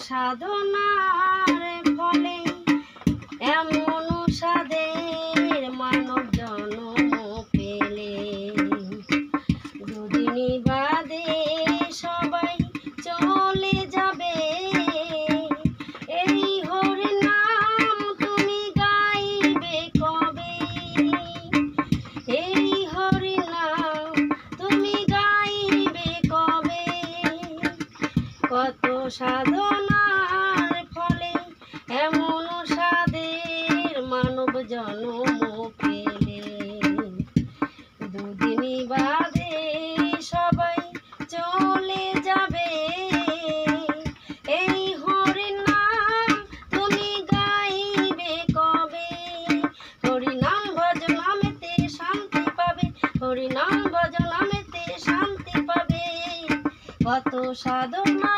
সাধনার ফলে এমন সাদের মানব জন্ম পেলে, দুদিন বাদে সবাই চলে যাবে। এই হরি নাম তুমি গাইবে কবে? এই হরি নাম তুমি গাইবে কবে? কত সাধনার ফলে এমন সাদের মানব জন্ম পেলে, দুদিন বাদে সবাই চলে যাবে। এই হরি নাম তুমি গাইবে কবে? হরি নাম ভজ নামেতে শান্তি পাবে, হরি নাম ভজ নামেতে শান্তি পাবে। কত সাধনা